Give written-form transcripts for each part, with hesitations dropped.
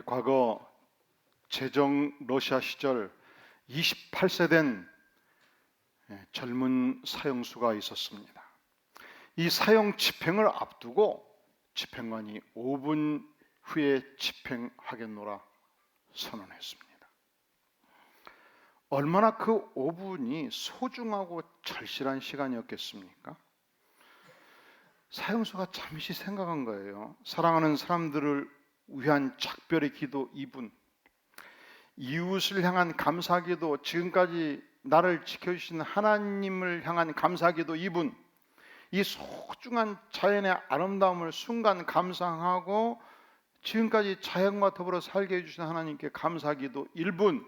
과거 제정 러시아 시절 28세 된 젊은 사형수가 있었습니다. 이 사형 집행을 앞두고 집행관이 5분 후에 집행하겠노라 선언했습니다. 얼마나 그 5분이 소중하고 절실한 시간이었겠습니까? 사형수가 잠시 생각한 거예요. 사랑하는 사람들을 위한 작별의 기도 2분, 이웃을 향한 감사기도, 지금까지 나를 지켜주신 하나님을 향한 감사기도 2분, 이 소중한 자연의 아름다움을 순간 감상하고 지금까지 자연과 더불어 살게 해주신 하나님께 감사기도 1분,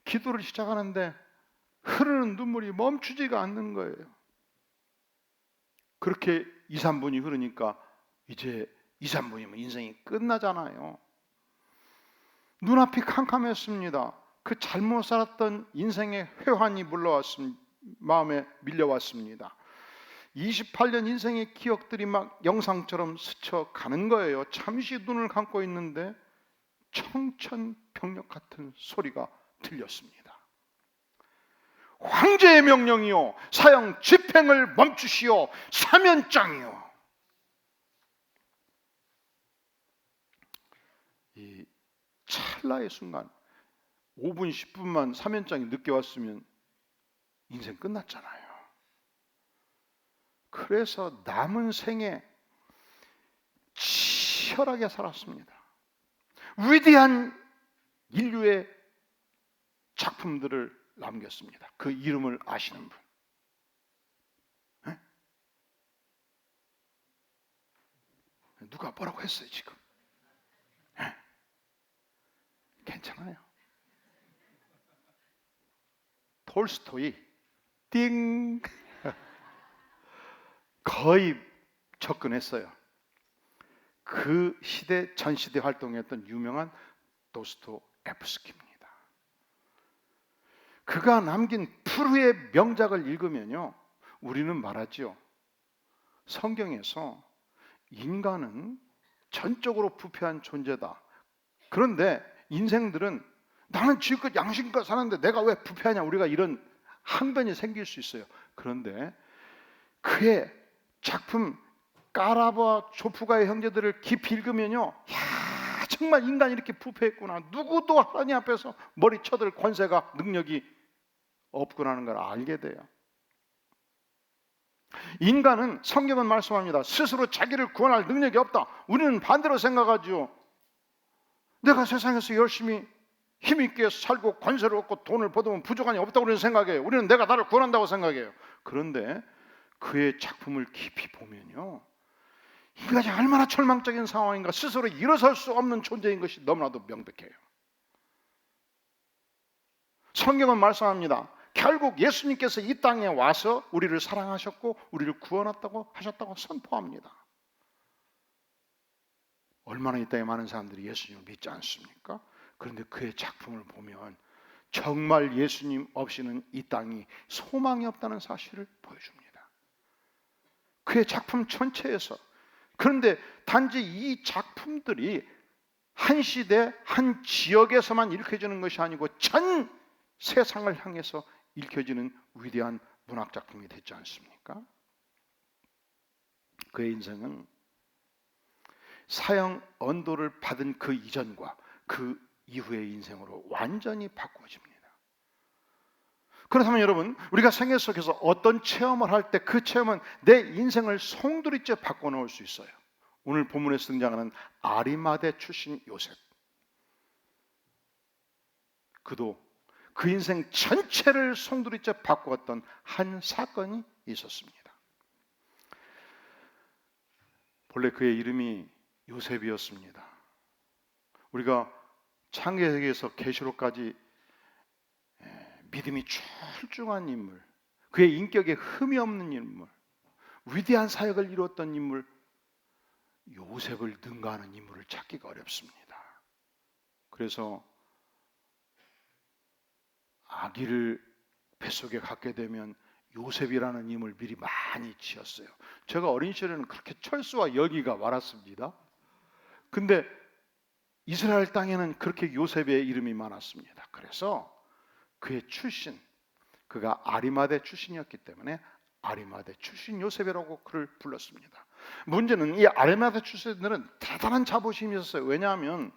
기도를 시작하는데 흐르는 눈물이 멈추지가 않는 거예요. 그렇게 2, 3분이 흐르니까 이제 2, 3분이면 인생이 끝나잖아요. 눈앞이 캄캄했습니다. 그 잘못 살았던 인생의 회환이 마음에 밀려왔습니다. 28년 인생의 기억들이 막 영상처럼 스쳐가는 거예요. 잠시 눈을 감고 있는데 청천벽력 같은 소리가 들렸습니다. 황제의 명령이요, 사형 집행을 멈추시오, 사면장이요. 이 찰나의 순간 5분 10분만 사면장이 늦게 왔으면 인생 끝났잖아요. 그래서 남은 생에 치열하게 살았습니다. 위대한 인류의 작품들을 남겼습니다. 그 이름을 아시는 분? 네? 누가 뭐라고 했어요 지금? 네? 괜찮아요. 톨스토이 띵 거의 접근했어요. 그 시대 전시대 활동했던 유명한 도스토옙스키입니다. 그가 남긴 프루의 명작을 읽으면요, 우리는 말하죠. 성경에서 인간은 전적으로 부패한 존재다. 그런데 인생들은 나는 지금껏 양심껏 사는데 내가 왜 부패하냐, 우리가 이런 항변이 생길 수 있어요. 그런데 그의 작품 까라바 조프가의 형제들을 깊이 읽으면요, 야, 정말 인간이 이렇게 부패했구나, 누구도 하나님 앞에서 머리 쳐들 권세가 능력이 없구나 하는 걸 알게 돼요. 인간은, 성경은 말씀합니다, 스스로 자기를 구원할 능력이 없다. 우리는 반대로 생각하죠. 내가 세상에서 열심히 힘있게 살고 권세를 얻고 돈을 벌면 부족함이 없다고 우리는 생각해요. 우리는 내가 나를 구원한다고 생각해요. 그런데 그의 작품을 깊이 보면요, 인간이 얼마나 절망적인 상황인가, 스스로 일어설 수 없는 존재인 것이 너무나도 명백해요. 성경은 말씀합니다. 결국 예수님께서 이 땅에 와서 우리를 사랑하셨고 우리를 구원했다고 하셨다고 선포합니다. 얼마나 이 땅에 많은 사람들이 예수님을 믿지 않습니까? 그런데 그의 작품을 보면 정말 예수님 없이는 이 땅이 소망이 없다는 사실을 보여줍니다. 그의 작품 전체에서. 그런데 단지 이 작품들이 한 시대 한 지역에서만 읽혀지는 것이 아니고 전 세상을 향해서 읽혀지는 위대한 문학작품이 됐지 않습니까? 그의 인생은 사형 언도를 받은 그 이전과 그 이후의 인생으로 완전히 바꾸어집니다. 그렇다면 여러분, 우리가 생애 속에서 어떤 체험을 할 때 그 체험은 내 인생을 송두리째 바꿔놓을 수 있어요. 오늘 본문에서 등장하는 아리마대 출신 요셉, 그도 그 인생 전체를 송두리째 바꾸었던 한 사건이 있었습니다. 본래 그의 이름이 요셉이었습니다. 우리가 창세기에서 계시록까지 믿음이 출중한 인물, 그의 인격에 흠이 없는 인물, 위대한 사역을 이루었던 인물, 요셉을 능가하는 인물을 찾기가 어렵습니다. 그래서 아기를 뱃속에 갖게 되면 요셉이라는 이름을 미리 많이 지었어요. 제가 어린 시절에는 그렇게 철수와 열기가 많았습니다. 근데 이스라엘 땅에는 그렇게 요셉의 이름이 많았습니다. 그래서 그의 출신, 그가 아리마대 출신이었기 때문에 아리마대 출신 요셉이라고 그를 불렀습니다. 문제는 이 아리마대 출신들은 대단한 자부심이 있었어요. 왜냐하면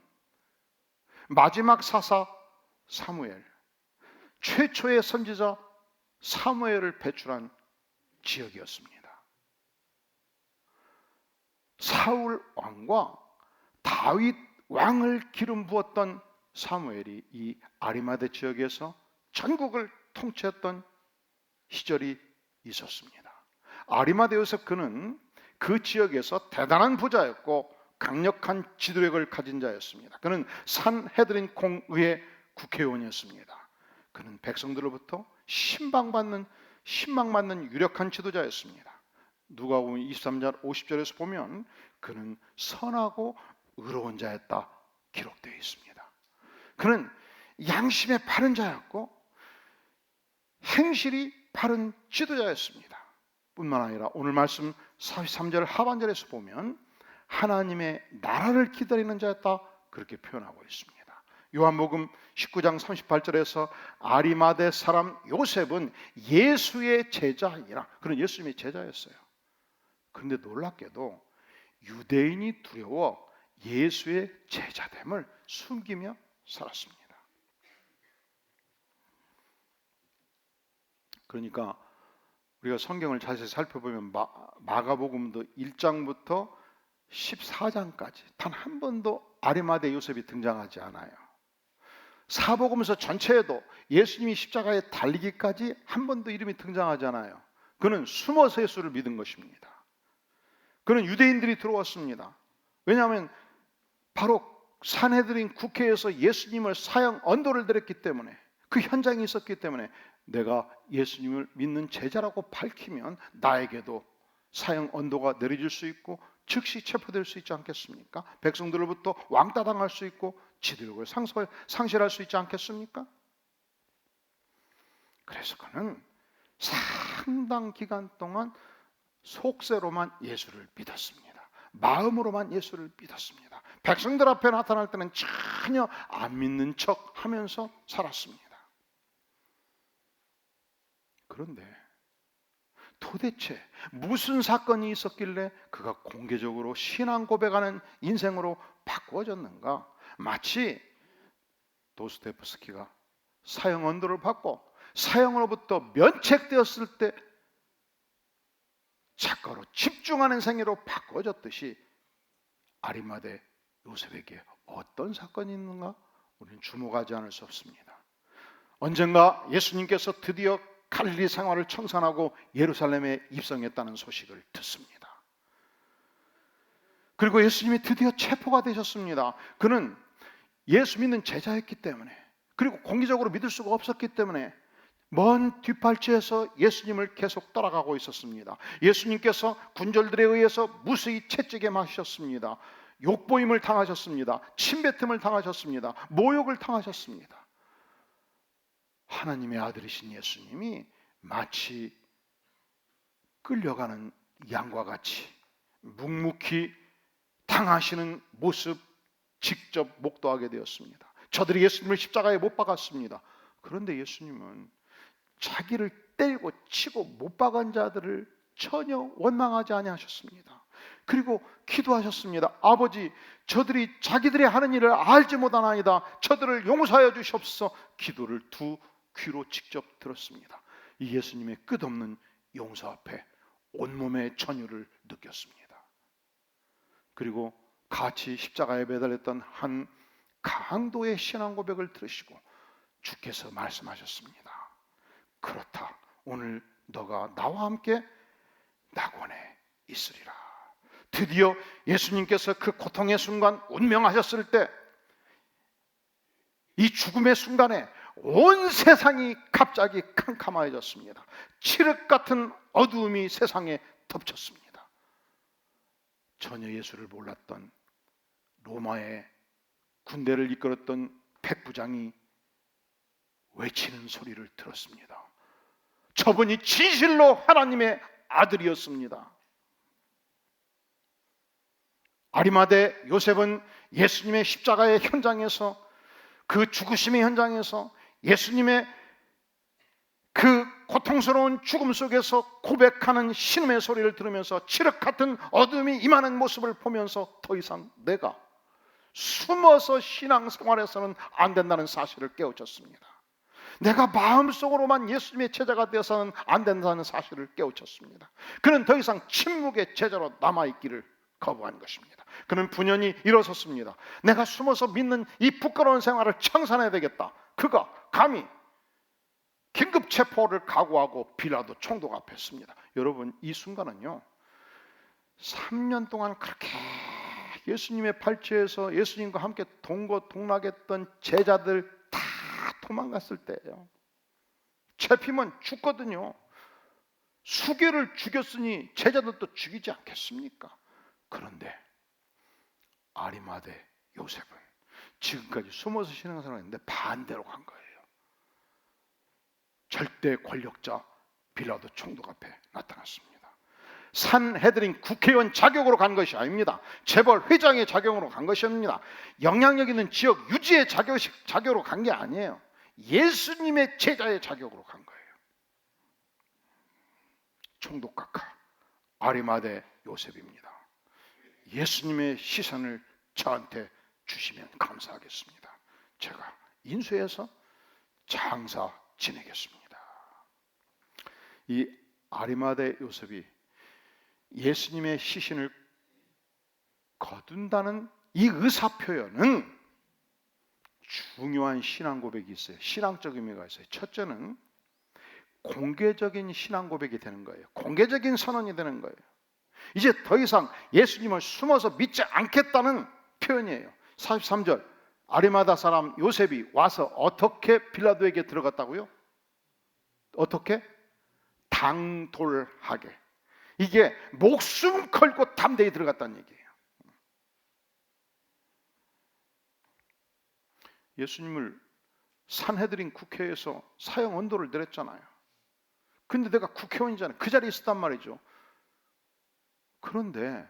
마지막 사사 사무엘, 최초의 선지자 사무엘을 배출한 지역이었습니다. 사울 왕과 다윗 왕을 기름 부었던 사무엘이 이 아리마대 지역에서 전국을 통치했던 시절이 있었습니다. 아리마대 요셉 그는 그 지역에서 대단한 부자였고 강력한 지도력을 가진 자였습니다. 그는 산헤드린 공의회 국회의원이었습니다. 그는 백성들로부터 신망받는 유력한 지도자였습니다. 누가복음 23장 50절에서 보면 그는 선하고 의로운 자였다 기록되어 있습니다. 그는 양심에 바른 자였고 행실이 바른 지도자였습니다. 뿐만 아니라 오늘 말씀 43절 하반절에서 보면 하나님의 나라를 기다리는 자였다 그렇게 표현하고 있습니다. 요한복음 19장 38절에서 아리마대 사람 요셉은 예수의 제자이라, 그는 예수님의 제자였어요. 그런데 놀랍게도 유대인이 두려워 예수의 제자됨을 숨기며 살았습니다. 그러니까 우리가 성경을 자세히 살펴보면 마가복음도 1장부터 14장까지 단 한 번도 아리마대 요셉이 등장하지 않아요. 사복음서 전체에도 예수님이 십자가에 달리기까지 한 번도 이름이 등장하지 않아요. 그는 숨어서 예수를 믿은 것입니다. 그는 유대인들이 들어왔습니다. 왜냐하면 바로 산헤드린 국회에서 예수님을 사형 언도를 내렸기 때문에, 그 현장에 있었기 때문에 내가 예수님을 믿는 제자라고 밝히면 나에게도 사형 언도가 내려질 수 있고 즉시 체포될 수 있지 않겠습니까? 백성들로부터 왕따 당할 수 있고 지도력을 상실할 수 있지 않겠습니까? 그래서 그는 상당 기간 동안 속세로만 예수를 믿었습니다. 마음으로만 예수를 믿었습니다. 백성들 앞에 나타날 때는 전혀 안 믿는 척 하면서 살았습니다. 그런데 도대체 무슨 사건이 있었길래 그가 공개적으로 신앙 고백하는 인생으로 바꾸어졌는가? 마치 도스토옙스키가 사형 언도를 받고 사형으로부터 면책되었을 때 작가로 집중하는 생애로 바꿔졌듯이 아리마대 요셉에게 어떤 사건이 있는가? 우리는 주목하지 않을 수 없습니다. 언젠가 예수님께서 드디어 갈릴리 생활을 청산하고 예루살렘에 입성했다는 소식을 듣습니다. 그리고 예수님이 드디어 체포가 되셨습니다. 그는 예수 믿는 제자였기 때문에, 그리고 공개적으로 믿을 수가 없었기 때문에 먼 뒷발치에서 예수님을 계속 따라가고 있었습니다. 예수님께서 군졸들에 의해서 무수히 채찍에 맞으셨습니다. 욕보임을 당하셨습니다. 침뱉음을 당하셨습니다. 모욕을 당하셨습니다. 하나님의 아들이신 예수님이 마치 끌려가는 양과 같이 묵묵히 당하시는 모습 직접 목도하게 되었습니다. 저들이 예수님을 십자가에 못 박았습니다. 그런데 예수님은 자기를 때리고 치고 못 박은 자들을 전혀 원망하지 아니하셨습니다. 그리고 기도하셨습니다. 아버지, 저들이 자기들이 하는 일을 알지 못하나이다. 저들을 용서하여 주시옵소서. 기도를 두 귀로 직접 들었습니다. 이 예수님의 끝없는 용서 앞에 온몸의 전율을 느꼈습니다. 그리고 같이 십자가에 매달렸던 한 강도의 신앙 고백을 들으시고 주께서 말씀하셨습니다. 그렇다. 오늘 너가 나와 함께 낙원에 있으리라. 드디어 예수님께서 그 고통의 순간 운명하셨을 때, 이 죽음의 순간에 온 세상이 갑자기 캄캄해졌습니다. 칠흑 같은 어두움이 세상에 덮쳤습니다. 전혀 예수를 몰랐던 로마의 군대를 이끌었던 백부장이 외치는 소리를 들었습니다. 저분이 진실로 하나님의 아들이었습니다. 아리마대 요셉은 예수님의 십자가의 현장에서, 그 죽으심의 현장에서, 예수님의 그 고통스러운 죽음 속에서 고백하는 신음의 소리를 들으면서 칠흑 같은 어둠이 임하는 모습을 보면서 더 이상 내가 숨어서 신앙생활에서는 안 된다는 사실을 깨우쳤습니다. 내가 마음속으로만 예수님의 제자가 되어서는 안 된다는 사실을 깨우쳤습니다. 그는 더 이상 침묵의 제자로 남아있기를 거부한 것입니다. 그는 분연히 일어섰습니다. 내가 숨어서 믿는 이 부끄러운 생활을 청산해야 되겠다. 그가 감히 긴급 체포를 각오하고 빌라도 총독 앞에 섰습니다. 여러분, 이 순간은요, 3년 동안 그렇게 예수님의 팔찌에서 예수님과 함께 동거동락했던 제자들 다 도망갔을 때예요. 잡히면 죽거든요. 수개를 죽였으니 제자들도 죽이지 않겠습니까? 그런데 아리마대 요셉은 지금까지 숨어서 신앙생활을 했는데 반대로 간 거예요. 절대 권력자 빌라도 총독 앞에 나타났습니다. 산헤드린 국회의원 자격으로 간 것이 아닙니다. 재벌 회장의 자격으로 간 것이 아닙니다. 영향력 있는 지역 유지의 자격으로 간 게 아니에요. 예수님의 제자의 자격으로 간 거예요. 총독 각하 아리마대 요셉입니다. 예수님의 시선을 저한테 주시면 감사하겠습니다. 제가 인수해서 장사 지내겠습니다. 이 아리마대 요셉이 예수님의 시신을 거둔다는 이 의사표현은 중요한 신앙 고백이 있어요. 신앙적 의미가 있어요. 첫째는 공개적인 신앙 고백이 되는 거예요. 공개적인 선언이 되는 거예요. 이제 더 이상 예수님을 숨어서 믿지 않겠다는 표현이에요. 43절 아리마다 사람 요셉이 와서 어떻게 빌라도에게 들어갔다고요? 어떻게? 당돌하게. 이게 목숨 걸고 담대히 들어갔다는 얘기예요. 예수님을 산헤드린 국회에서 사형 언도를 내렸잖아요. 근데 내가 국회의원이잖아요. 그 자리에 있었단 말이죠. 그런데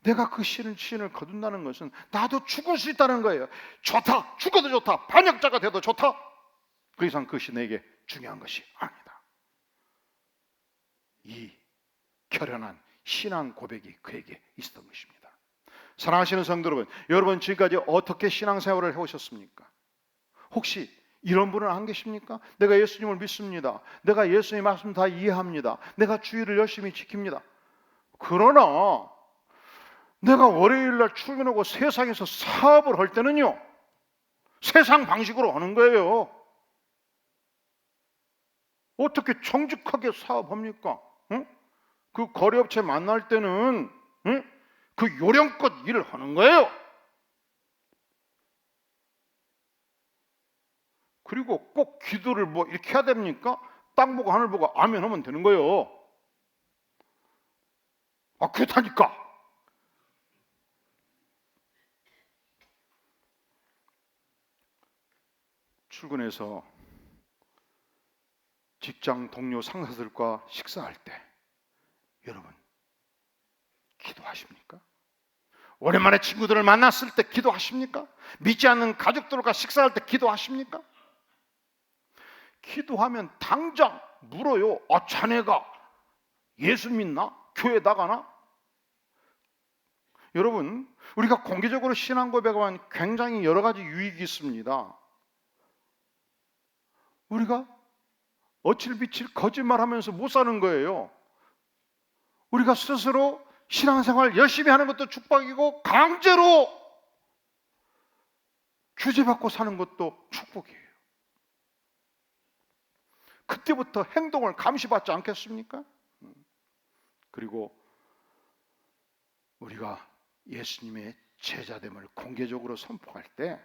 내가 그 시신을 거둔다는 것은 나도 죽을 수 있다는 거예요. 좋다, 죽어도 좋다, 반역자가 돼도 좋다. 그 이상 그것이 내게 중요한 것이 아니다. 이 결연한 신앙 고백이 그에게 있었던 것입니다. 사랑하시는 성도 여러분 지금까지 어떻게 신앙생활을 해오셨습니까? 혹시 이런 분은 안 계십니까? 내가 예수님을 믿습니다. 내가 예수님의 말씀 다 이해합니다. 내가 주의를 열심히 지킵니다. 그러나 내가 월요일날 출근하고 세상에서 사업을 할 때는요, 세상 방식으로 하는 거예요. 어떻게 정직하게 사업합니까? 응? 그 거래업체 만날 때는 그 요령껏 일을 하는 거예요. 그리고 꼭 기도를 뭐 이렇게 해야 됩니까? 땅 보고 하늘 보고 아멘 하면 되는 거예요. 아, 그렇다니까. 출근해서 직장 동료 상사들과 식사할 때 여러분 기도하십니까? 오랜만에 친구들을 만났을 때 기도하십니까? 믿지 않는 가족들과 식사할 때 기도하십니까? 기도하면 당장 물어요. 아, 자네가 예수 믿나? 교회 나가나? 여러분, 우리가 공개적으로 신앙 고백하면 굉장히 여러 가지 유익이 있습니다. 우리가 어칠비칠 거짓말하면서 못 사는 거예요. 우리가 스스로 신앙생활 열심히 하는 것도 축복이고 강제로 규제받고 사는 것도 축복이에요. 그때부터 행동을 감시받지 않겠습니까? 그리고 우리가 예수님의 제자됨을 공개적으로 선포할 때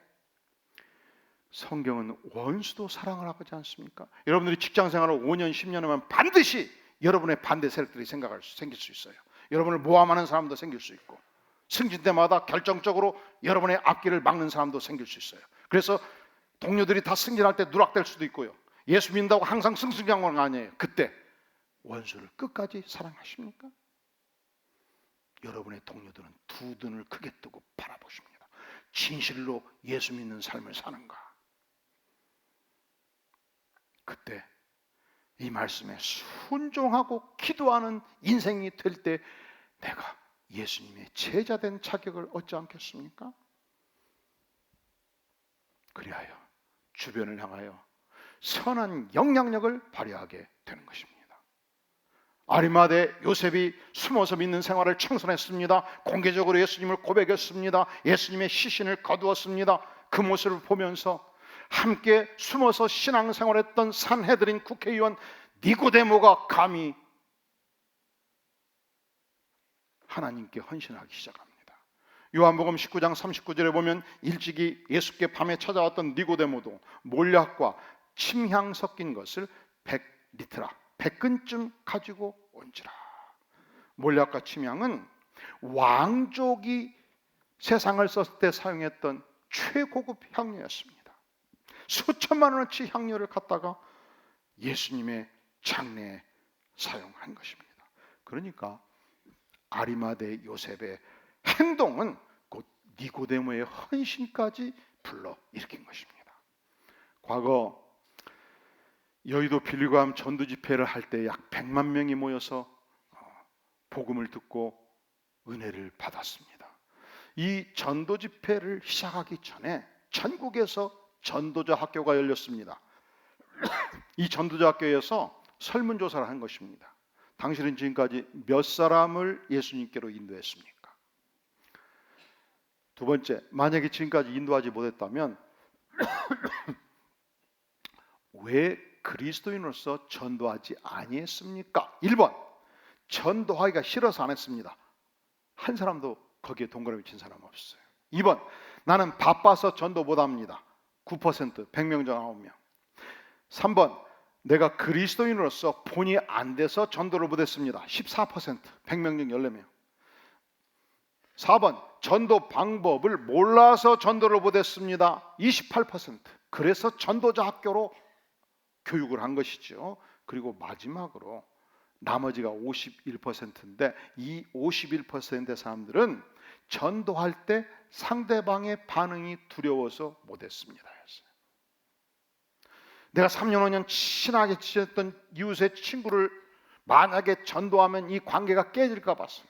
성경은 원수도 사랑을 하지 않습니까? 여러분들이 직장생활을 5년, 10년 하면 반드시 여러분의 반대 세력들이 생길 수 있어요. 여러분을 모함하는 사람도 생길 수 있고 승진 때마다 결정적으로 여러분의 앞길을 막는 사람도 생길 수 있어요. 그래서 동료들이 다 승진할 때 누락될 수도 있고요. 예수 믿는다고 항상 승승장구는 아니에요. 그때 원수를 끝까지 사랑하십니까? 여러분의 동료들은 두 눈을 크게 뜨고 바라보십니다. 진실로 예수 믿는 삶을 사는가? 그때 이 말씀에 순종하고 기도하는 인생이 될 때 내가 예수님의 제자된 자격을 얻지 않겠습니까? 그리하여 주변을 향하여 선한 영향력을 발휘하게 되는 것입니다. 아리마대 요셉이 숨어서 믿는 생활을 청산했습니다. 공개적으로 예수님을 고백했습니다. 예수님의 시신을 거두었습니다. 그 모습을 보면서 함께 숨어서 신앙생활했던 산헤드린 국회의원 니고데모가 감히 하나님께 헌신하기 시작합니다. 요한복음 19장 39절에 보면 일찍이 예수께 밤에 찾아왔던 니고데모도 몰약과 침향 섞인 것을 100리트라 100근쯤 가지고 온지라. 몰약과 침향은 왕족이 세상을 썼을 때 사용했던 최고급 향료였습니다. 수천만 원어치 향료를 갖다가 예수님의 장례에 사용한 것입니다. 그러니까 아리마대 요셉의 행동은 곧 니고데모의 헌신까지 불러일으킨 것입니다. 과거 여의도 빌리그함 전도 집회를 할 때 약 100만 명이 모여서 복음을 듣고 은혜를 받았습니다. 이 전도 집회를 시작하기 전에 전국에서 전도자 학교가 열렸습니다. 이 전도자 학교에서 설문조사를 한 것입니다. 당신은 지금까지 몇 사람을 예수님께로 인도했습니까? 두 번째, 만약에 지금까지 인도하지 못했다면 왜 그리스도인으로서 전도하지 아니했습니까? 1번, 전도하기가 싫어서 안 했습니다. 한 사람도 거기에 동그라미 친 사람 없어요. 2번, 나는 바빠서 전도 못합니다. 9%, 100명 중 9명. 3번, 내가 그리스도인으로서 본이 안 돼서 전도를 못했습니다. 14%, 100명 중 14명. 4번, 전도 방법을 몰라서 전도를 못했습니다. 28%. 그래서 전도자 학교로 교육을 한 것이죠. 그리고 마지막으로 나머지가 51%인데 이 51%의 사람들은 전도할 때 상대방의 반응이 두려워서 못했습니다. 내가 3년 5년 친하게 지냈던 이웃의 친구를 만약에 전도하면 이 관계가 깨질까 봐서,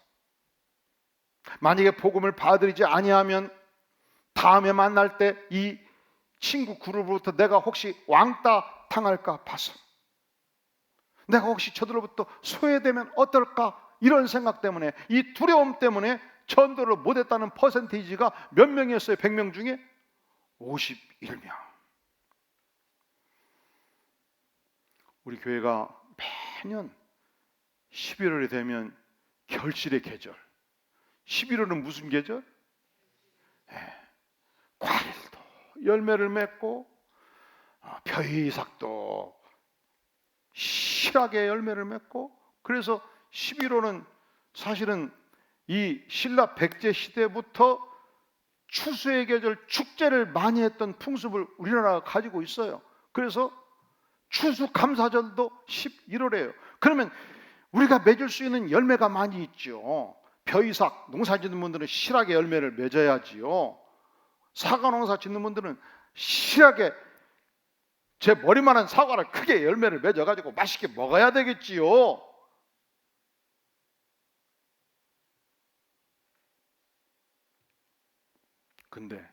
만약에 복음을 받아들이지 아니하면 다음에 만날 때 이 친구 그룹으로부터 내가 혹시 왕따 당할까 봐서, 내가 혹시 저들로부터 소외되면 어떨까, 이런 생각 때문에, 이 두려움 때문에 전도를 못했다는 퍼센테이지가 몇 명이었어요? 100명 중에 51명. 우리 교회가 매년 11월이 되면 결실의 계절. 11월은 무슨 계절? 과일도 열매를 맺고 벼이삭도 실하게 열매를 맺고, 그래서 11월은 사실은 이 신라 백제 시대부터 추수의 계절 축제를 많이 했던 풍습을 우리나라가 가지고 있어요. 그래서 추수감사절도 11월이에요. 그러면 우리가 맺을 수 있는 열매가 많이 있죠. 벼이삭 농사 짓는 분들은 실하게 열매를 맺어야지요. 사과 농사 짓는 분들은 실하게 제 머리만한 사과를 크게 열매를 맺어가지고 맛있게 먹어야 되겠지요. 근데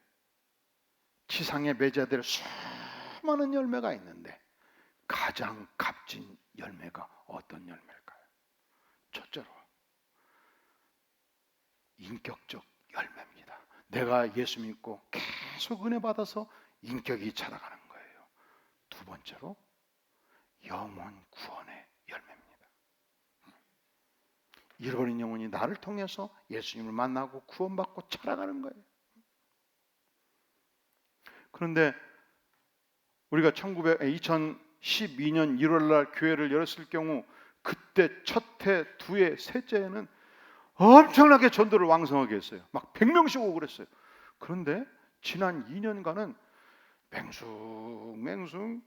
지상에 맺어야 될 수많은 열매가 있는데 가장 값진 열매가 어떤 열매일까요? 첫째로 인격적 열매입니다. 내가 예수 믿고 계속 은혜 받아서 인격이 자라가는 거예요. 두 번째로 영혼 구원의 열매입니다. 잃어버린 영혼이 나를 통해서 예수님을 만나고 구원받고 자라가는 거예요. 그런데 우리가 2012년 1월 날 교회를 열었을 경우, 그때 첫 해, 두 해, 셋째 해는 엄청나게 전도를 왕성하게 했어요. 막 100명씩 오고 그랬어요. 그런데 지난 2년간은 맹숭맹숭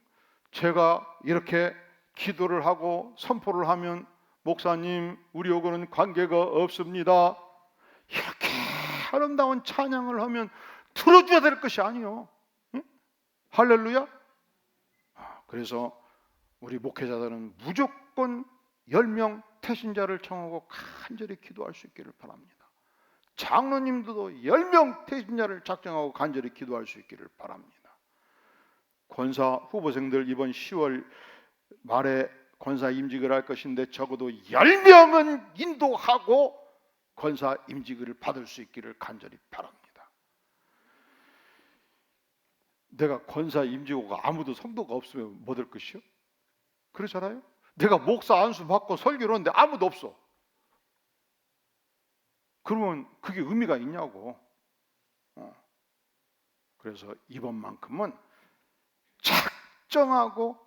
제가 이렇게 기도를 하고 선포를 하면, 목사님 우리하고는 관계가 없습니다, 이렇게 아름다운 찬양을 하면 들어줘야 될 것이 아니요. 응? 할렐루야. 그래서 우리 목회자들은 무조건 10명 태신자를 청하고 간절히 기도할 수 있기를 바랍니다. 장로님들도 10명 태신자를 작정하고 간절히 기도할 수 있기를 바랍니다. 권사 후보생들 이번 10월 말에 권사 임직을 할 것인데 적어도 10명은 인도하고 권사 임직을 받을 수 있기를 간절히 바랍니다. 내가 권사 임직하고 아무도 성도가 없으면 뭐 될 것이요? 그렇잖아요? 내가 목사 안수 받고 설교를 하는데 아무도 없어. 그러면 그게 의미가 있냐고. 그래서 이번만큼은 작정하고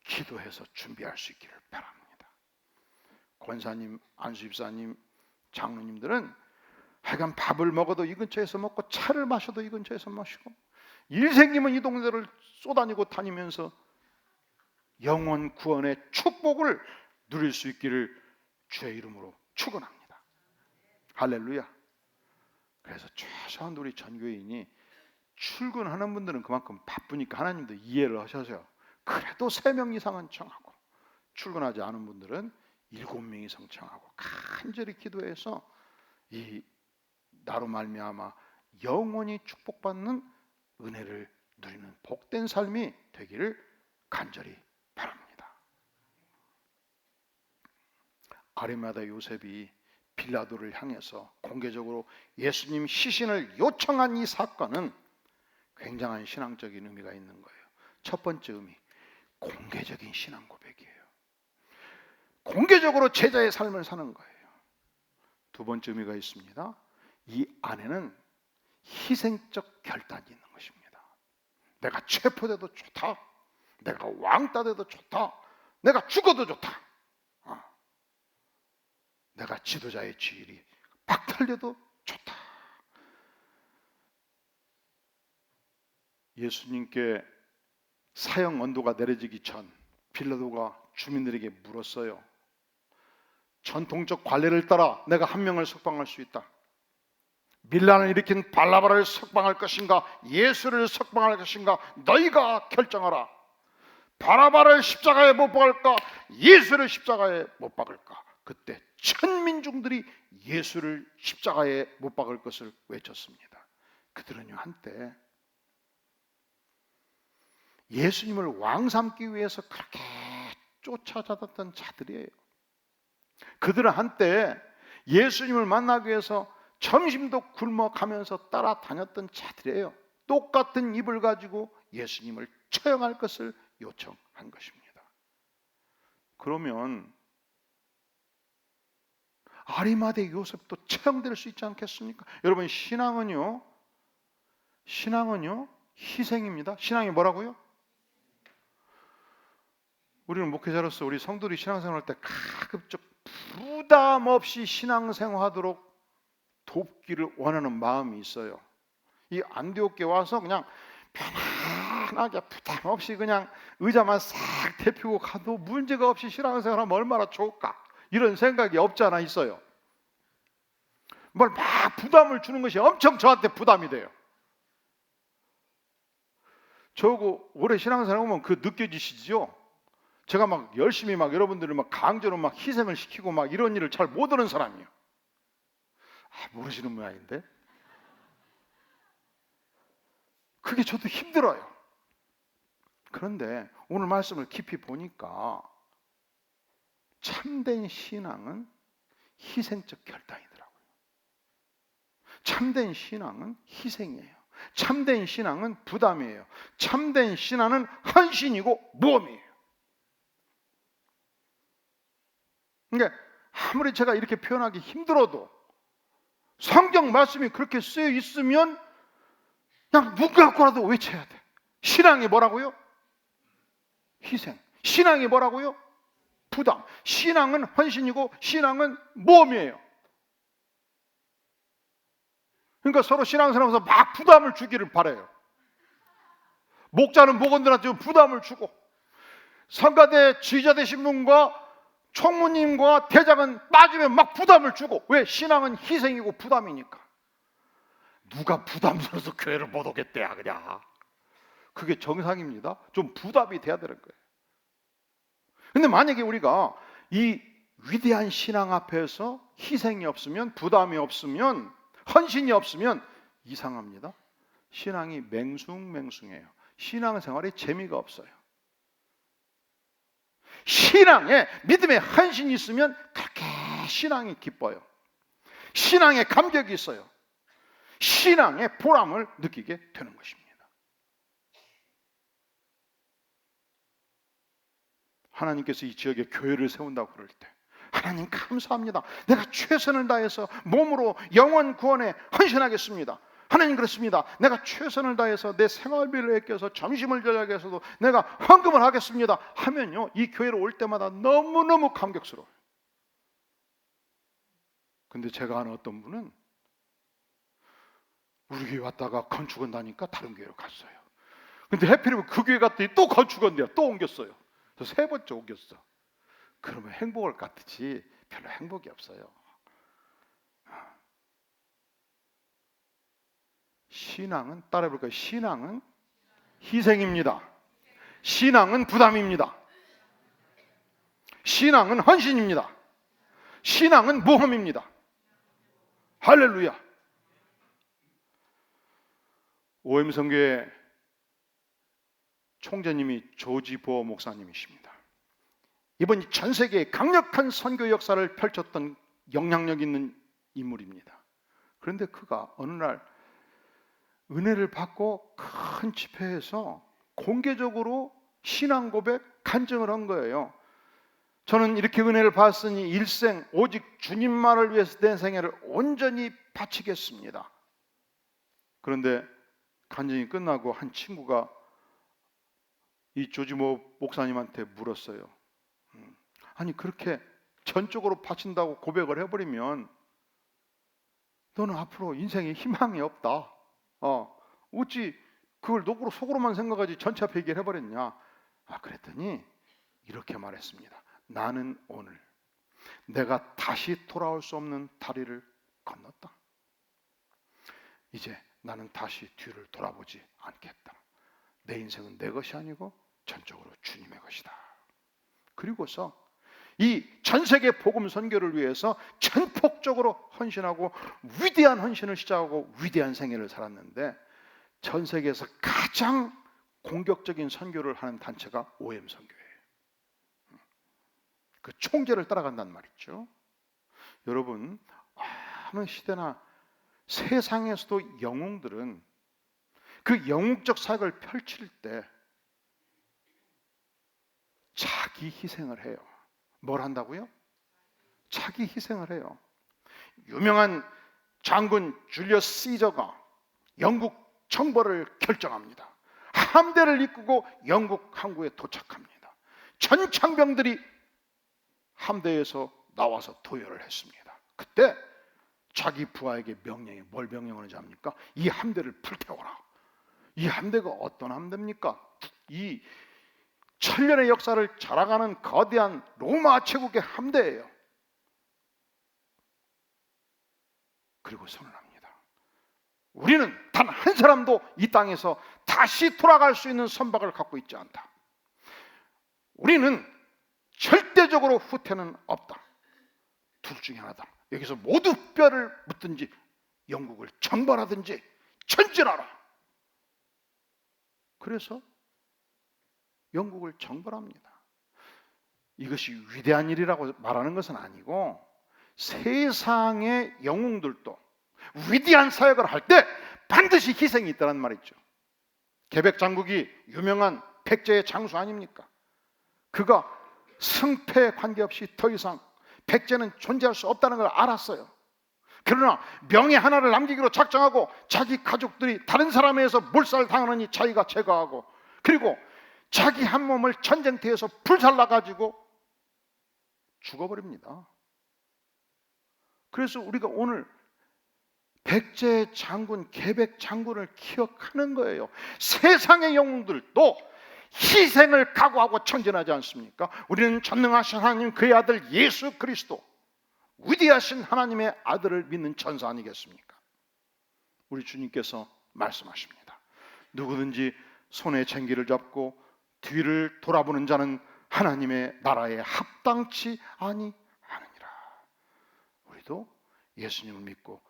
기도해서 준비할 수 있기를 바랍니다. 권사님, 안수집사님, 장로님들은 하여간 밥을 먹어도 이 근처에서 먹고 차를 마셔도 이 근처에서 마시고 일 생기면 이 동네를 쏘다니고 다니면서 영혼 구원의 축복을 누릴 수 있기를 주의 이름으로 축원합니다. 할렐루야. 그래서 최소한 우리 전교인이 출근하는 분들은 그만큼 바쁘니까 하나님도 이해를 하셔서요. 그래도 3명 이상은 청하고 출근하지 않은 분들은 7명 이상 청하고 간절히 기도해서 이 나로 말미암아 영원히 축복받는 은혜를 누리는 복된 삶이 되기를 간절히 바랍니다. 아리마다 요셉이 빌라도를 향해서 공개적으로 예수님 시신을 요청한 이 사건은 굉장한 신앙적인 의미가 있는 거예요. 첫 번째 의미, 공개적인 신앙 고백이에요. 공개적으로 제자의 삶을 사는 거예요. 두 번째 의미가 있습니다. 이 안에는 희생적 결단이 있는 것입니다. 내가 체포돼도 좋다. 내가 왕따 돼도 좋다. 내가 죽어도 좋다. 내가 지도자의 지위이 박탈돼도 좋다. 예수님께 사형 언도가 내려지기 전 빌라도가 주민들에게 물었어요. 전통적 관례를 따라 내가 한 명을 석방할 수 있다. 밀란을 일으킨 발라바를 석방할 것인가 예수를 석방할 것인가 너희가 결정하라. 바라바를 십자가에 못 박을까 예수를 십자가에 못 박을까. 그때 천민중들이 예수를 십자가에 못 박을 것을 외쳤습니다. 그들은요 한때 예수님을 왕 삼기 위해서 그렇게 쫓아다녔던 자들이에요. 그들은 한때 예수님을 만나기 위해서 점심도 굶어가면서 따라다녔던 자들이에요. 똑같은 입을 가지고 예수님을 처형할 것을 요청한 것입니다. 그러면 아리마대 요셉도 처형될 수 있지 않겠습니까? 여러분 신앙은요 희생입니다. 신앙이 뭐라고요? 우리는 목회자로서 우리 성도들이 신앙생활할 때 가급적 부담 없이 신앙생활하도록 돕기를 원하는 마음이 있어요. 이 안디옥에 와서 그냥 편안하게 부담 없이 그냥 의자만 싹 대피고 가도 문제가 없이 신앙생활하면 얼마나 좋을까 이런 생각이 없지 않아 있어요. 뭘 막 부담을 주는 것이 엄청 저한테 부담이 돼요. 저거 오래 신앙생활 하면 그 느껴지시죠? 제가 막 열심히 막 여러분들을 막 강제로 막 희생을 시키고 막 이런 일을 잘 못 하는 사람이에요. 모르시는 모양인데 그게 저도 힘들어요. 그런데 오늘 말씀을 깊이 보니까 참된 신앙은 희생적 결단이더라고요. 참된 신앙은 희생이에요. 참된 신앙은 부담이에요. 참된 신앙은 헌신이고 모험이에요. 그러니까 아무리 제가 이렇게 표현하기 힘들어도 성경 말씀이 그렇게 쓰여 있으면 그냥 눈 감고라도 외쳐야 돼. 신앙이 뭐라고요? 희생. 신앙이 뭐라고요? 부담. 신앙은 헌신이고 신앙은 모험이에요. 그러니까 서로 신앙생활하면서 막 부담을 주기를 바라요. 목자는 목원들한테 부담을 주고 성가대 지휘자 되신 분과 총무님과 대장은 빠지면 막 부담을 주고, 왜? 신앙은 희생이고 부담이니까. 누가 부담스러워서 교회를 못 오겠대야 그냥. 그게 정상입니다. 좀 부담이 돼야 되는 거예요. 근데 만약에 우리가 이 위대한 신앙 앞에서 희생이 없으면, 부담이 없으면, 헌신이 없으면 이상합니다. 신앙이 맹숭맹숭해요. 신앙생활에 재미가 없어요. 신앙에, 믿음에 헌신이 있으면 그렇게 신앙이 기뻐요. 신앙에 감격이 있어요. 신앙의 보람을 느끼게 되는 것입니다. 하나님께서 이 지역에 교회를 세운다고 그럴 때 하나님 감사합니다. 내가 최선을 다해서 몸으로 영혼 구원에 헌신하겠습니다. 하나님 그렇습니다. 내가 최선을 다해서 내 생활비를 아껴서 점심을 저녁에 해서도 내가 헌금을 하겠습니다 하면요, 이 교회로 올 때마다 너무너무 감격스러워요. 근데 제가 아는 어떤 분은 우리 교회 왔다가 건축한다니까 다른 교회로 갔어요. 근데 해필이면 그 교회 갔더니 또 건축한대요. 또 옮겼어요. 그래서 3번째 옮겼어. 그러면 행복을 같지 별로 행복이 없어요. 신앙은, 따라해볼까요? 신앙은 희생입니다. 신앙은 부담입니다. 신앙은 헌신입니다. 신앙은 모험입니다. 할렐루야. 오엠성교회 총재님이 조지 보어 목사님이십니다. 이번 전 세계에 강력한 선교 역사를 펼쳤던 영향력 있는 인물입니다. 그런데 그가 어느 날 은혜를 받고 큰 집회에서 공개적으로 신앙 고백, 간증을 한 거예요. 저는 이렇게 은혜를 받았으니 일생 오직 주님만을 위해서 내 생애를 온전히 바치겠습니다. 그런데 간증이 끝나고 한 친구가 이 조지모 목사님한테 물었어요. 아니 그렇게 전적으로 바친다고 고백을 해버리면 너는 앞으로 인생에 희망이 없다. 어찌 그걸 속으로만 생각하지 전체 앞에 얘기를 해버렸냐. 그랬더니 이렇게 말했습니다. 나는 오늘 내가 다시 돌아올 수 없는 다리를 건넜다. 이제 나는 다시 뒤를 돌아보지 않겠다. 내 인생은 내 것이 아니고 전적으로 주님의 것이다. 그리고서 이 전 세계 복음 선교를 위해서 전폭적으로 헌신하고 위대한 헌신을 시작하고 위대한 생애를 살았는데, 전 세계에서 가장 공격적인 선교를 하는 단체가 OM 선교예요. 그 총재를 따라간단 말이죠. 여러분, 어느 시대나 세상에서도 영웅들은 그 영웅적 사역을 펼칠 때 자기 희생을 해요. 뭘 한다고요? 자기 희생을 해요. 유명한 장군 줄리어스 시저가 영국 정벌을 결정합니다. 함대를 이끌고 영국 항구에 도착합니다. 전창병들이 함대에서 나와서 도열을 했습니다. 그때 자기 부하에게 뭘 명령하는지 압니까? 이 함대를 불태워라. 이 함대가 어떤 함대입니까? 이 천년의 역사를 자랑하는 거대한 로마 제국의 함대예요. 그리고 선언합니다. 우리는 단 한 사람도 이 땅에서 다시 돌아갈 수 있는 선박을 갖고 있지 않다. 우리는 절대적으로 후퇴는 없다. 둘 중에 하나다. 여기서 모두 뼈를 묻든지 영국을 정벌하든지 전진하라. 그래서 영국을 정벌합니다. 이것이 위대한 일이라고 말하는 것은 아니고, 세상의 영웅들도 위대한 사역을 할 때 반드시 희생이 있다는 말이죠. 개백 장국이 유명한 백제의 장수 아닙니까? 그가 승패에 관계없이 더 이상 백제는 존재할 수 없다는 걸 알았어요. 그러나 명예 하나를 남기기로 작정하고 자기 가족들이 다른 사람에 의해서 몰살당하느니 자기가 제거하고, 그리고 자기 한 몸을 전쟁터에서 불살라가지고 죽어버립니다. 그래서 우리가 오늘 백제 장군, 개백 장군을 기억하는 거예요. 세상의 영웅들도 희생을 각오하고 전진하지 않습니까? 우리는 전능하신 하나님, 그의 아들 예수 그리스도, 위대하신 하나님의 아들을 믿는 천사 아니겠습니까? 우리 주님께서 말씀하십니다. 누구든지 손에 쟁기를 잡고 뒤를 돌아보는 자는 하나님의 나라에 합당치 아니하느니라. 우리도 예수님을 믿고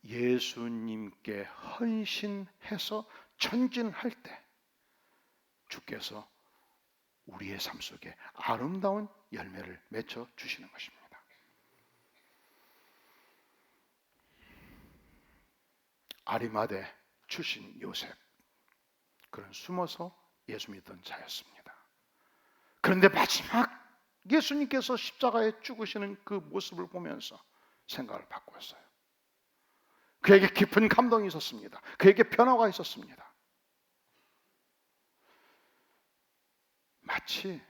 예수님께 헌신해서 전진할 때 주께서 우리의 삶 속에 아름다운 열매를 맺어 주시는 것입니다. 아리마대 출신 요셉, 그는 숨어서 예수 믿던 자였습니다. 그런데 마지막 예수님께서 십자가에 죽으시는 그 모습을 보면서 생각을 바꾸었어요. 그에게 깊은 감동이 있었습니다. 그에게 변화가 있었습니다. 마치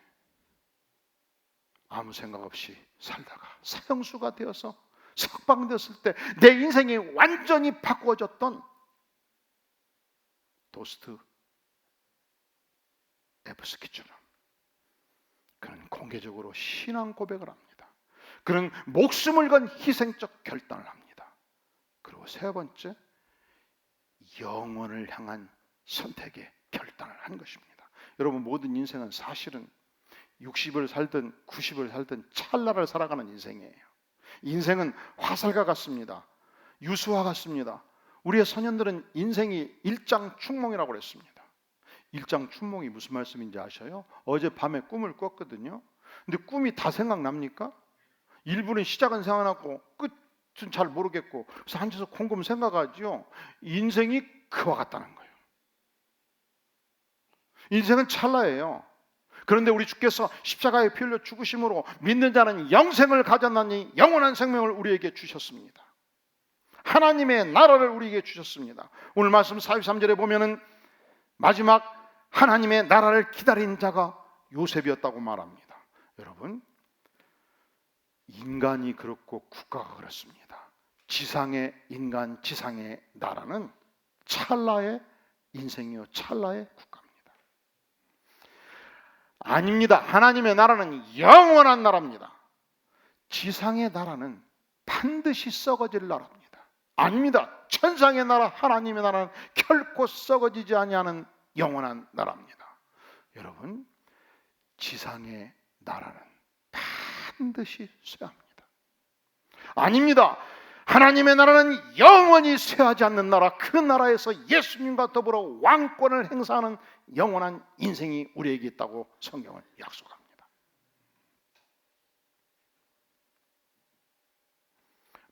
아무 생각 없이 살다가 사형수가 되어서 석방됐을 때 내 인생이 완전히 바꾸어졌던 도스토옙스키처럼 그는 공개적으로 신앙 고백을 합니다. 그는 목숨을 건 희생적 결단을 합니다. 그리고 세 번째, 영혼을 향한 선택의 결단을 한 것입니다. 여러분, 모든 인생은 사실은 60을 살든 90을 살든 찰나를 살아가는 인생이에요. 인생은 화살과 같습니다. 유수와 같습니다. 우리의 선현들은 인생이 일장춘몽이라고 그랬습니다. 일장춘몽이 무슨 말씀인지 아셔요? 어젯밤에 꿈을 꿨거든요. 근데 꿈이 다 생각납니까? 일부는 시작은 생각나고 끝은 잘 모르겠고, 그래서 앉아서 곰곰 생각하죠. 인생이 그와 같다는 거예요. 인생은 찰나예요. 그런데 우리 주께서 십자가에 피 흘려 죽으심으로 믿는 자는 영생을 가졌나니 영원한 생명을 우리에게 주셨습니다. 하나님의 나라를 우리에게 주셨습니다. 오늘 말씀 43절에 보면은 마지막 하나님의 나라를 기다린 자가 요셉이었다고 말합니다. 여러분, 인간이 그렇고 국가가 그렇습니다. 지상의 인간, 지상의 나라는 찰나의 인생이요 찰나의 국가입니다. 아닙니다. 하나님의 나라는 영원한 나라입니다. 지상의 나라는 반드시 썩어질 나라입니다. 아닙니다. 천상의 나라, 하나님의 나라는 결코 썩어지지 아니하는 영원한 나라입니다. 여러분, 지상의 나라는 반드시 쇠합니다. 아닙니다. 하나님의 나라는 영원히 쇠하지 않는 나라, 그 나라에서 예수님과 더불어 왕권을 행사하는 영원한 인생이 우리에게 있다고 성경은 약속합니다.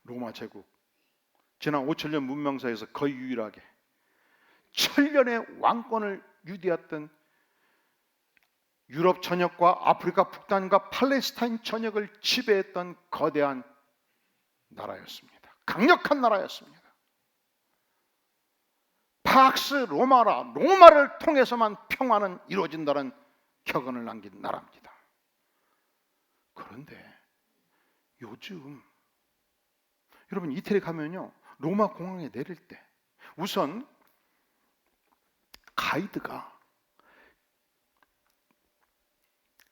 로마 제국, 지난 5천년 문명사에서 거의 유일하게 천년의 왕권을 유지했던 유럽 전역과 아프리카 북단과 팔레스타인 전역을 지배했던 거대한 나라였습니다. 강력한 나라였습니다. 팍스 로마를 통해서만 평화는 이루어진다는 격언을 남긴 나라입니다. 그런데 요즘 여러분, 이태리 가면요, 로마 공항에 내릴 때 우선 가이드가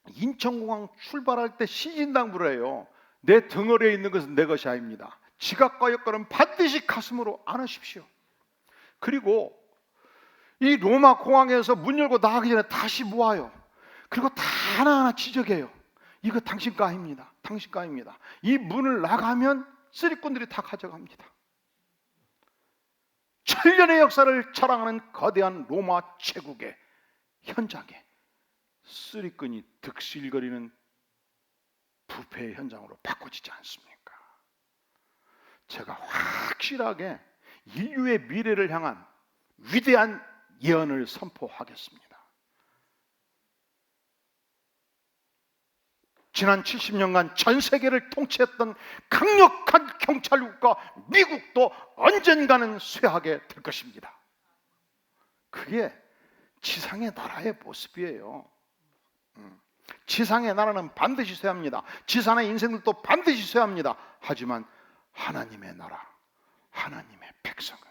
인천공항 출발할 때 시진당부를 해요. 내 덩어리에 있는 것은 내 것이 아닙니다. 지갑과 여권은 반드시 가슴으로 안으십시오. 그리고 이 로마 공항에서 문 열고 나가기 전에 다시 모아요. 그리고 다 하나하나 지적해요. 이거 당신 거 아닙니다. 당신 거 아닙니다. 이 문을 나가면 쓰리꾼들이 다 가져갑니다. 천년의 역사를 자랑하는 거대한 로마 제국의 현장에 쓰리꾼이 득실거리는 부패의 현장으로 바꿔지지 않습니까? 제가 확실하게 인류의 미래를 향한 위대한 예언을 선포하겠습니다. 지난 70년간 전 세계를 통치했던 강력한 경찰국가 미국도 언젠가는 쇠하게 될 것입니다. 그게 지상의 나라의 모습이에요. 지상의 나라는 반드시 쇠합니다. 지상의 인생들도 반드시 쇠합니다. 하지만 하나님의 나라, 하나님의 백성은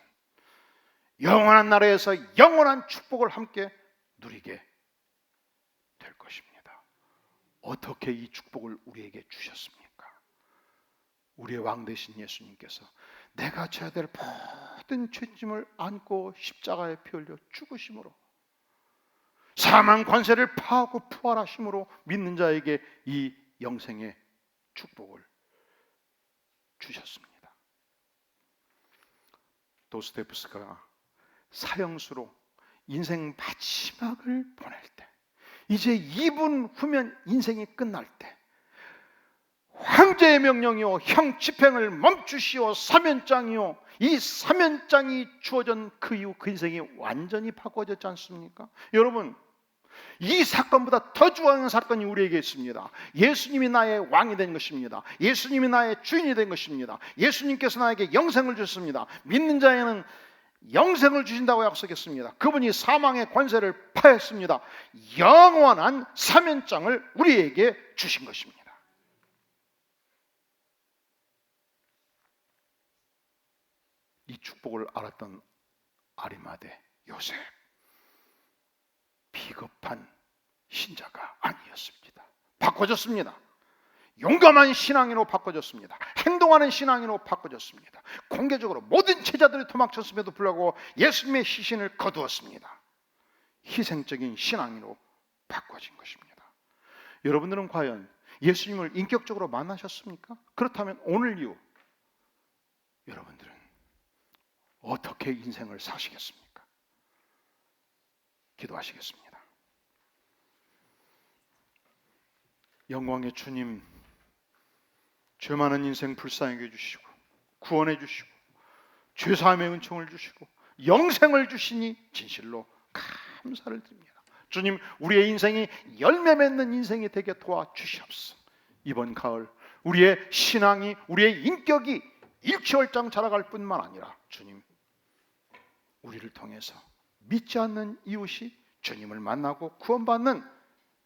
영원한 나라에서 영원한 축복을 함께 누리게 어떻게 이 축복을 우리에게 주셨습니까? 우리의 왕 되신 예수님께서 내가 져야 될 모든 죄짐을 안고 십자가에 피 흘려 죽으심으로, 사망 관세를 파하고 부활하심으로 믿는 자에게 이 영생의 축복을 주셨습니다. 도스토옙스키가 사형수로 인생 마지막을 보낼 때, 이제 2분 후면 인생이 끝날 때, 황제의 명령이요 형 집행을 멈추시오 사면장이요, 이 사면장이 주어진 그 이후 그 인생이 완전히 바꿔졌지 않습니까? 여러분, 이 사건보다 더 중요한 사건이 우리에게 있습니다. 예수님이 나의 왕이 된 것입니다. 예수님이 나의 주인이 된 것입니다. 예수님께서 나에게 영생을 주셨습니다. 믿는 자에는 영생을 주신다고 약속했습니다. 그분이 사망의 관세를 파했습니다. 영원한 사면장을 우리에게 주신 것입니다. 이 축복을 알았던 아리마대 요셉, 비겁한 신자가 아니었습니다. 바꿔졌습니다. 용감한 신앙인으로 바꿔졌습니다. 행동하는 신앙인으로 바꿔졌습니다. 공개적으로 모든 제자들이 도망쳤음에도 불구하고 예수님의 시신을 거두었습니다. 희생적인 신앙인으로 바꿔진 것입니다. 여러분들은 과연 예수님을 인격적으로 만나셨습니까? 그렇다면 오늘 이후 여러분들은 어떻게 인생을 사시겠습니까? 기도하시겠습니다. 영광의 주님, 죄 많은 인생 불쌍히 해주시고 구원해 주시고 죄사함의 은총을 주시고 영생을 주시니 진실로 감사를 드립니다. 주님, 우리의 인생이 열매 맺는 인생이 되게 도와주시옵소서. 이번 가을 우리의 신앙이, 우리의 인격이 일취월장 자라갈 뿐만 아니라 주님, 우리를 통해서 믿지 않는 이웃이 주님을 만나고 구원받는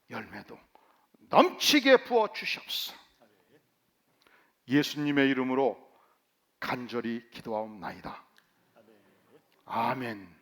열매도 넘치게 부어 주시옵소서. 예수님의 이름으로 간절히 기도하옵나이다. 아멘.